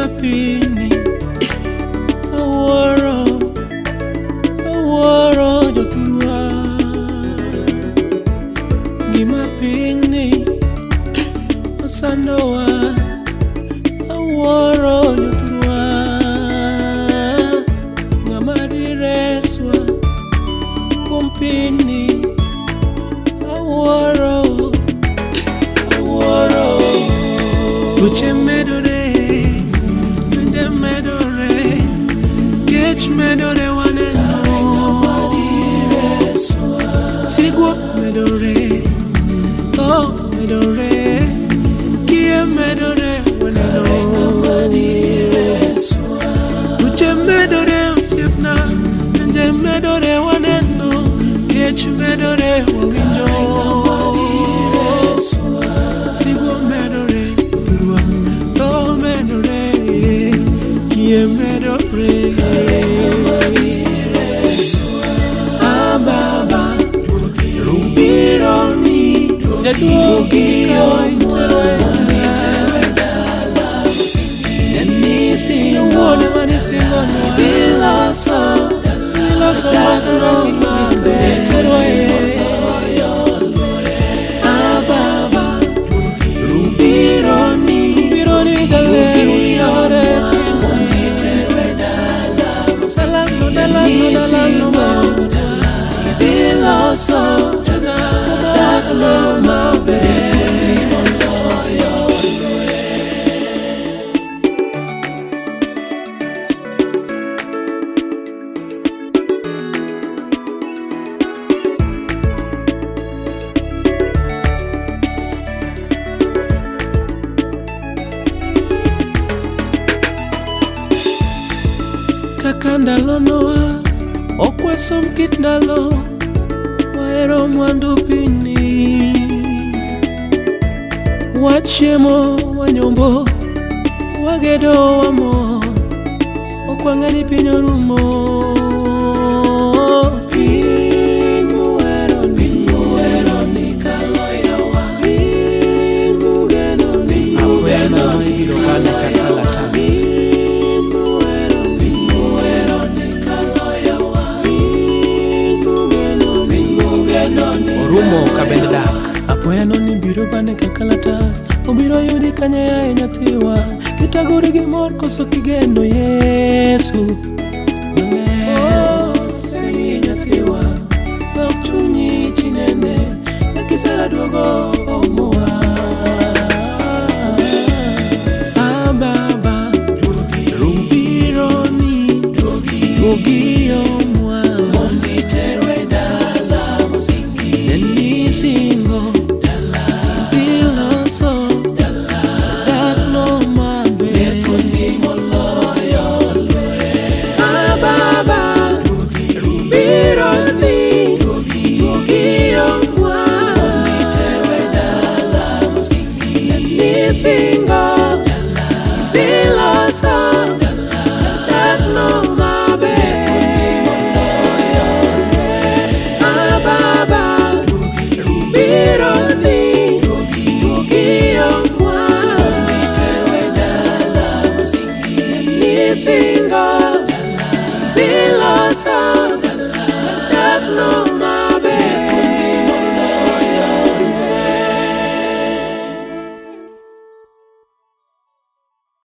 pini aworo joturwa gima pini osandowa aworo joturwa ngama direswa kumpini aworo Uche medore, nje medore, kech medore waneno. Sigwo medore, to medore, kie medore waneno. Uche medore usiepna, nje medore waneno, kech medore wawinjo. Sigwo medore. Ababa Rubironi Jaduogio Nisingone manisingone Bilaso Maduroma Beturoye Ababa Rubironi Galero Sore Bilaso Dagloma Kakandalo noa okwesom kit ndalo waero mwandu pini wachiemo wanyombo wagedo wamo okwangani piny orumo piny muero ni kalo yawa piny mugeno ni Orumo kabende dak apoya noni biro bane kakalatas obiro yudi kanya ya nyathiwa kitagori gi mor koso kigeno Yesu sengi nyathiwa ok chunyi chinene kakisera duogo omuwa Ababa Rubironi Duogio